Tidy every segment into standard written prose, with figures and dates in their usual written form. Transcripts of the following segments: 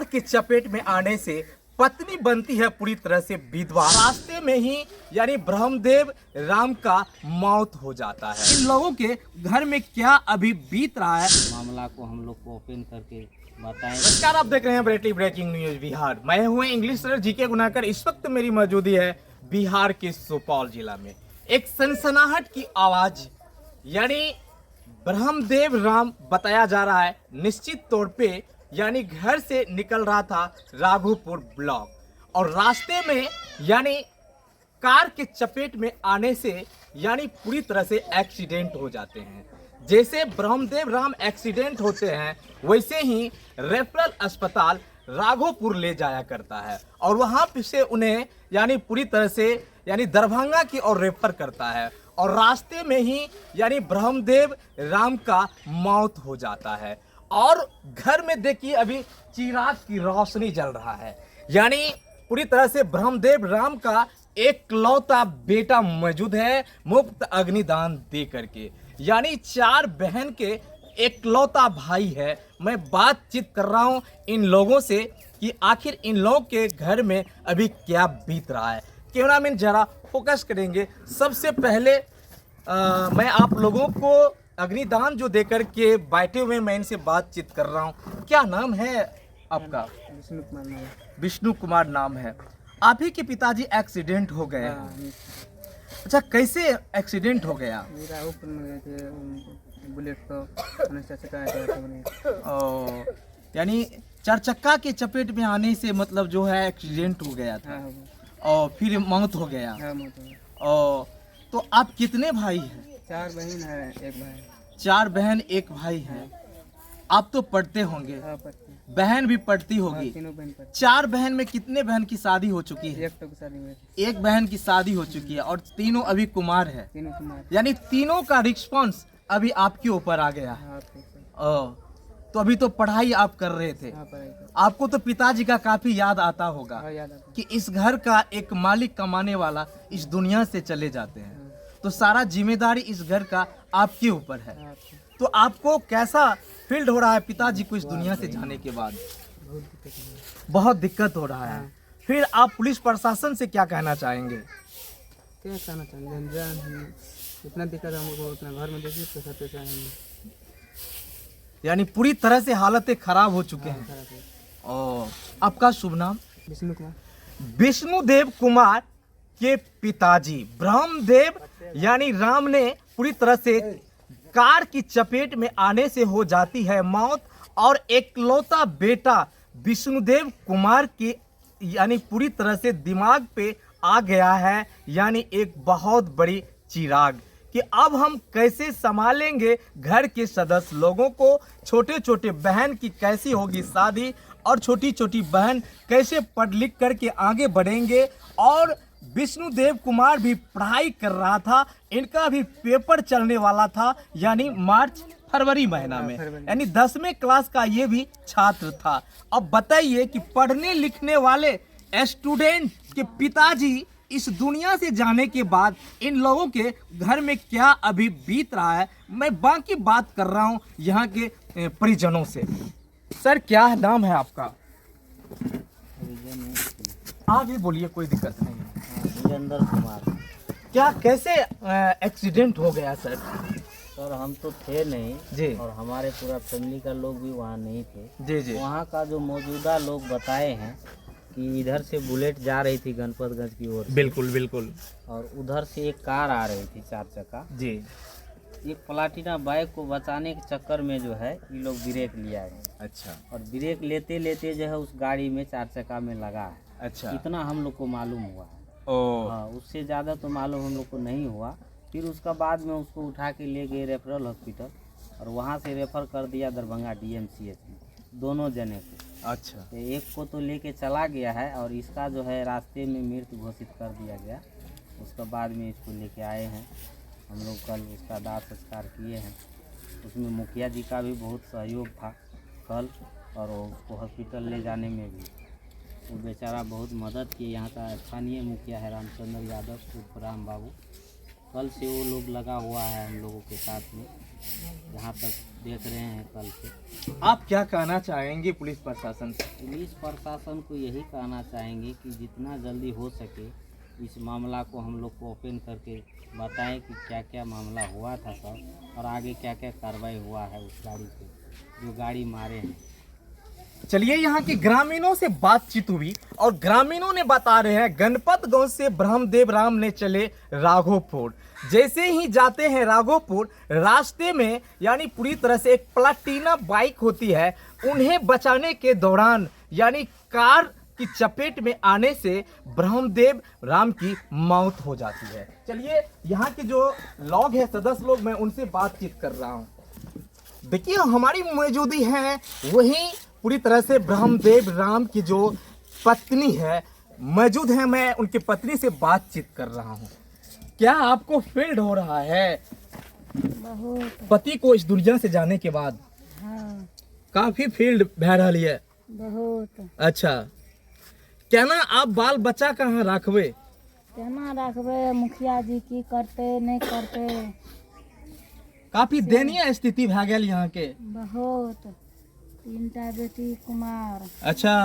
Car के चपेट में आने से पत्नी बनती है पूरी तरह से विधवा। रास्ते में ही यानी ब्रह्मदेव राम का मौत हो जाता है। इन लोगों के घर में क्या अभी बीत रहा है, मामला को हम लोग को ओपन करके बताएं। नमस्कार, आप देख रहे हैं ब्रेकिंग न्यूज बिहार। मैं हूं इंग्लिश सर जीके गुनाकर। इस वक्त मेरी मौजूदी है बिहार के सुपौल जिला में। एक सनसनाहट की आवाज यानी ब्रह्मदेव राम बताया जा रहा है निश्चित तौर पे यानी घर से निकल रहा था राघोपुर ब्लॉक और रास्ते में यानी कार के चपेट में आने से यानी पूरी तरह से एक्सीडेंट हो जाते हैं। जैसे ब्रह्मदेव राम एक्सीडेंट होते हैं वैसे ही रेफरल अस्पताल राघोपुर ले जाया करता है और वहां से उन्हें यानी पूरी तरह से यानी दरभंगा की ओर रेफर करता है और रास्ते में ही यानी ब्रह्मदेव राम का मौत हो जाता है। और घर में देखिए अभी चिराग की रोशनी जल रहा है यानी पूरी तरह से ब्रह्मदेव राम का एकलौता बेटा मौजूद है मुफ्त अग्निदान दे करके, यानी 4 बहन के एकलौता भाई है। मैं बातचीत कर रहा हूं इन लोगों से कि आखिर इन लोगों के घर में अभी क्या बीत रहा है। कैमरामैन जरा फोकस करेंगे। सबसे पहले मैं आप लोगों को अग्निदान जो देकर के बैठे हुए मैं इनसे बातचीत कर रहा हूँ। क्या नाम है आपका? विष्णु कुमार नाम है। विष्णु कुमार नाम है। आप ही के पिताजी एक्सीडेंट हो गए? अच्छा, कैसे एक्सीडेंट हो गया? मेरा ऊपर में गए थे बुलेट को यानी 4 चक्का के चपेट में आने से मतलब जो है एक्सीडेंट हो गया था और फिर मौत हो गया। और तो आप कितने भाई हैं? 4 बहन है, 1 भाई। 4 बहन 1 भाई है। आप तो पढ़ते होंगे? हाँ, पढ़ते। बहन भी पढ़ती होगी? तीनों बहन पढ़ती। 4 बहन में कितने बहन की शादी हो चुकी है? 1 तो की शादी हुई थी। 1 बहन की शादी हो चुकी है और तीनों अभी कुमार है। तीनों कुमार। यानी तीनों का रिस्पॉन्स अभी आपके ऊपर आ गया है। हाँ, ठीक है। तो अभी तो पढ़ाई आप कर रहे थे। हाँ, पढ़ाई कर। आपको तो पिताजी का काफी याद आता होगा हाँ, याद आता है। कि इस घर का एक मालिक कमाने वाला इस दुनिया से चले जाते हैं, तो सारा जिम्मेदारी इस घर का आपके ऊपर है। हाँ, ठीक। तो आपको कैसा फील हो रहा है पिताजी को इस दुनिया से जाने के बाद? बहुत दिक्कत है। बहुत दिक्कत हो रहा है। फिर आप पुलिस प्रशासन से क्या कहना चाहेंगे? क्या कहना चाहेंगे? इतना दिक्कत हमको उतना घर में देखिए पैसा पैसा है। यानी पूरी तरह से हालतें खराब हो चुके हैं। खराब है। और आपका शुभ नाम? विष्णु कुमार। विष्णुदेव कुमार के पिताजी ब्रह्मदेव यानी राम ने पूरी तरह से कार की चपेट में आने से हो जाती है मौत और एकलौता बेटा विष्णुदेव कुमार के यानी पूरी तरह से दिमाग पे आ गया है यानी एक बहुत बड़ी चिराग कि अब हम कैसे संभालेंगे घर के सदस्य लोगों को। छोटे छोटे बहन की कैसी होगी शादी और छोटी छोटी बहन कैसे पढ़ लिख करके आगे बढ़ेंगे। और विष्णुदेव कुमार भी पढ़ाई कर रहा था, इनका भी पेपर चलने वाला था यानी मार्च फरवरी महीना में, यानी 10वीं क्लास का ये भी छात्र था। अब बताइए कि पढ़ने लिखने वाले स्टूडेंट के पिताजी इस दुनिया से जाने के बाद इन लोगों के घर में क्या अभी बीत रहा है। मैं बाकी बात कर रहा हूं यहाँ के परिजनों से। सर, क्या नाम है आपका? आप भी बोलिए, कोई दिक्कत नहीं है। विजेंद्र कुमार। क्या कैसे एक्सीडेंट हो गया सर? सर, हम तो थे नहीं जी। और हमारे पूरा फैमिली का लोग भी वहाँ नहीं थे। जी जी। वहाँ का जो मौजूदा लोग बताए हैं कि इधर से बुलेट जा रही थी गणपतगंज की ओर, बिल्कुल बिल्कुल। और उधर से एक कार आ रही थी 4 चक्का। जी। एक प्लाटिना बाइक को बचाने के चक्कर में जो है ये लोग ब्रेक लिया है। अच्छा और ब्रेक लेते लेते जो है उस गाड़ी में 4 चक्का में लगा है। अच्छा। इतना हम लोग को मालूम हुआ है। ओ। हाँ, उससे ज़्यादा तो मालूम हम लोग को नहीं हुआ। फिर उसका बाद में उसको उठा के ले गए रेफरल हॉस्पिटल और वहाँ से रेफ़र कर दिया दरभंगा DMCH में, दोनों जने को। अच्छा। तो एक को तो लेके चला गया है और इसका जो है रास्ते में मृत घोषित कर दिया गया। उसके बाद में इसको लेके आए हैं हम लोग, कल उसका दाह संस्कार किए हैं। उसमें मुखिया जी का भी बहुत सहयोग था कल, और उसको हॉस्पिटल ले जाने में भी वो बेचारा बहुत मदद किए। यहाँ का स्थानीय मुखिया है रामचंद्र यादव उर्फ राम बाबू, कल से वो लोग लगा हुआ है हम लोगों के साथ में। जहाँ तक देख रहे हैं कल से। आप क्या कहना चाहेंगे पुलिस प्रशासन से? पुलिस प्रशासन को यही कहना चाहेंगे कि जितना जल्दी हो सके इस मामला को हम लोग को ओपन करके बताएं कि क्या क्या मामला हुआ था सर, और आगे क्या क्या कार्रवाई हुआ है उस गाड़ी पे जो गाड़ी मारे हैं। चलिए यहाँ के ग्रामीणों से बातचीत हुई और ग्रामीणों ने बता रहे हैं गणपत गांव से ब्रह्मदेव राम ने चले राघोपुर। जैसे ही जाते हैं राघोपुर, रास्ते में यानी पूरी तरह से एक प्लाटिना बाइक होती है, उन्हें बचाने के दौरान यानी कार की चपेट में आने से ब्रह्मदेव राम की मौत हो जाती है। चलिए यहाँ के जो लोग हैं, सदस्य लोग, मैं उनसे बातचीत कर रहा हूँ। देखिए हमारी मौजूदी है वही पूरी तरह से ब्रह्मदेव राम की जो पत्नी है मौजूद है, मैं उनकी पत्नी से बातचीत कर रहा हूँ। क्या आपको फील्ड हो रहा है बहुत। पति को इस दुनिया से जाने के बाद? हाँ काफी फील्ड बह रही है। बहुत। अच्छा, क्या ना आप बाल बच्चा कहाँ रखबे? केना रखबे, मुखिया जी की करते नहीं करते। काफी दयनीय स्थिति भए गेल यहाँ के। बहुत। 3टा बेटी कुमार। अच्छा,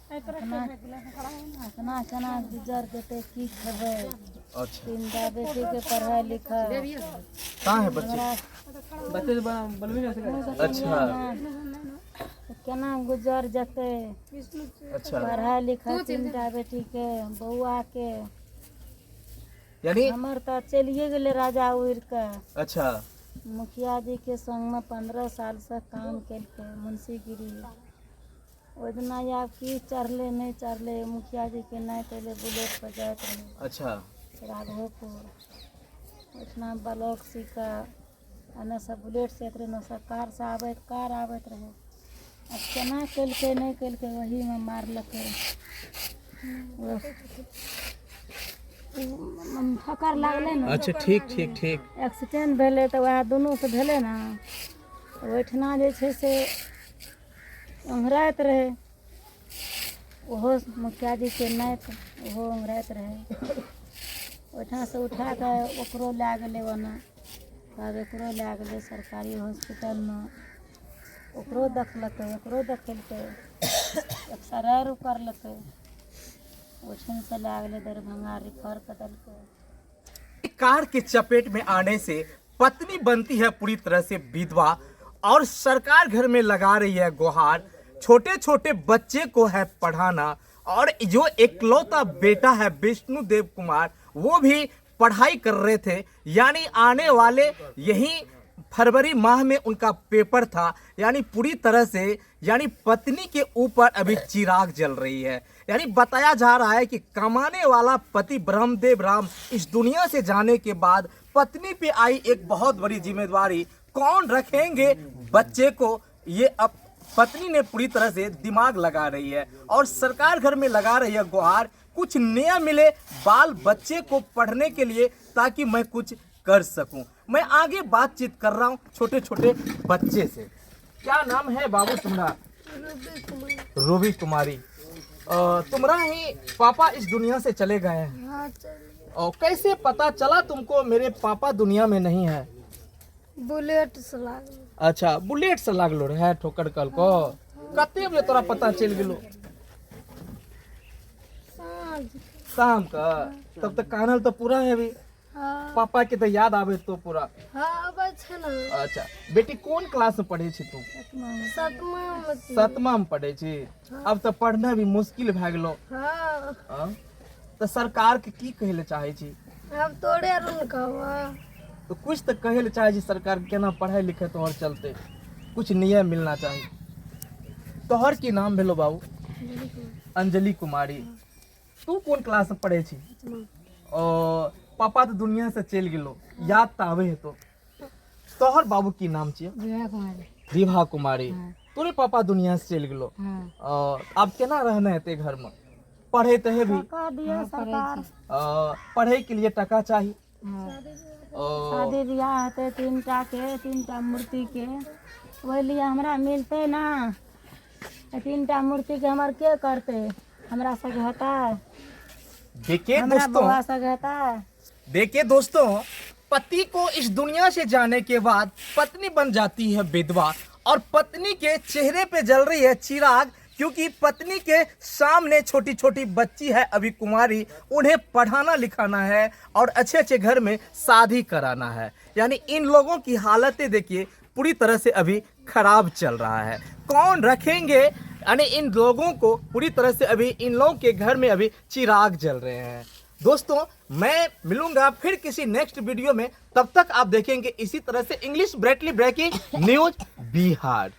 अपना केना गुजर देते, की खेबै। अच्छा, 3टा बेटी के पढ़ाई लिखाई। कहाँ है बच्चे? अच्छा, तो केना गुजर जेते। अच्छा, पढ़ाई लिखाई 3टा बेटी के, बउआ के। यानी हमर तो चलिए गेले राजा उड़ के। अच्छा, मुखिया जी के संग में 15 साल से काम केलके मुंशीगिरी। ओहि दिना आब की चढ़ले नहीं चढ़ले, मुखिया जी के नहीं पहले बुलेट पर जाइत रहे अच्छा, राघोपुर। ओहिठिना ब्लॉक सी के एने से बुलेट से रहे, ने से कार आबैत रहे। अब केना केलकै नहीं केलकै, वही में मारलकै। ठक्कर लागलै ने। अच्छा, ठीक ठीक ठीक। एक्सीडेंट भेलै तऽ वएह दुनू से भेलै ने। ओहिठिना जे छै से ओंघराइत रहे, ओहो मुखिया जी के नाति ओहो ओंघराइत रहे। ओहिठाम से उठा कऽ ओकरो लए गेलै ओना, तब एकरो लए गेलै सरकारी हॉस्पिटलमे। ओकरो देखलकै, एकरो देखेलकै, एक्सरे आर करलकै। ओहिठाम से लए गेलै दरभंगा, रिफर कर देलकै। कार के चपेट में आने से पत्नी बनती है पूरी तरह से विधवा और सरकार घर में लगा रही है गुहार। छोटे छोटे बच्चे को है पढ़ाना और जो एकलौता बेटा है विष्णुदेव कुमार, वो भी पढ़ाई कर रहे थे। यानी आने वाले यही फरवरी माह में उनका पेपर था। यानी पूरी तरह से यानी पत्नी के ऊपर अभी चिराग जल रही है। यानी बताया जा रहा है कि कमाने वाला पति ब्रह्मदेव राम इस दुनिया से जाने के बाद पत्नी पे आई एक बहुत बड़ी जिम्मेदारी, कौन रखेंगे बच्चे को, ये अब पत्नी ने पूरी तरह से दिमाग लगा रही है और सरकार घर में लगा रही है गुहार, कुछ नया मिले बाल बच्चे को पढ़ने के लिए ताकि मैं कुछ कर सकूं। मैं आगे बातचीत कर रहा हूं छोटे छोटे बच्चे से। क्या नाम है बाबू तुम्हारा? रूबी कुमारी। तुम्हारा ही पापा इस दुनिया से चले गए हैं? और कैसे पता चला तुमको मेरे पापा दुनिया में नहीं है? बुलेट से लागल। अच्छा, बुलेट से लागलो रहे ठोकर कल को? कते बजे तोरा पता चल गेलो? शाम का? तब तक कानल तो पूरा है भी। पापा के तो याद आवे तो पूरा। अच्छा, बेटी कौन क्लास में पढ़े छी तू? 7मा में पढ़े छी। अब तो पढ़ना भी मुश्किल भए गेलो। तो सरकार के की कहले चाहे छी? अब तोड़े तो कुछ तो कहले चाहे छी सरकार केना पढ़ाई लिखे तोहर चलते, कुछ नियम मिलना चाहिए। तोहर की नाम भेलो बाबू? अंजलि कुमारी। तू कौन क्लास में पढ़े छी? और पापा तो दुनिया से चल गेलो, याद तो आवे है तो। तोहर बाबू की नाम छियै? विभा कुमारी। तोरे पापा दुनिया से चल गेलो। अब केना रहना है ते घर में? पढ़े तो है भी, पढ़े के लिए टका चाहिए। शादी ब्याह हेतै 3टा मूर्ति के, ओहि लिए हमरा मिलते ना। 3टा मूर्ति के हमर के करते? हमरा सब हेतै? देखिए हमरा दोस्तों, बउआ सब हेतै? देखिए दोस्तों, पति को इस दुनिया से जाने के बाद पत्नी बन जाती है विधवा और पत्नी के चेहरे पे जल रही है चिराग, क्योंकि पत्नी के सामने छोटी छोटी बच्ची है अभी कुमारी, उन्हें पढ़ाना लिखाना है और अच्छे अच्छे घर में शादी कराना है। यानी इन लोगों की हालतें देखिए पूरी तरह से अभी खराब चल रहा है। कौन रखेंगे, यानी इन लोगों को पूरी तरह से अभी इन लोगों के घर में अभी चिराग जल रहे हैं। दोस्तों मैं मिलूंगा फिर किसी नेक्स्ट वीडियो में, तब तक आप देखेंगे इसी तरह से इंग्लिश ब्रेटली ब्रेकिंग न्यूज बिहार।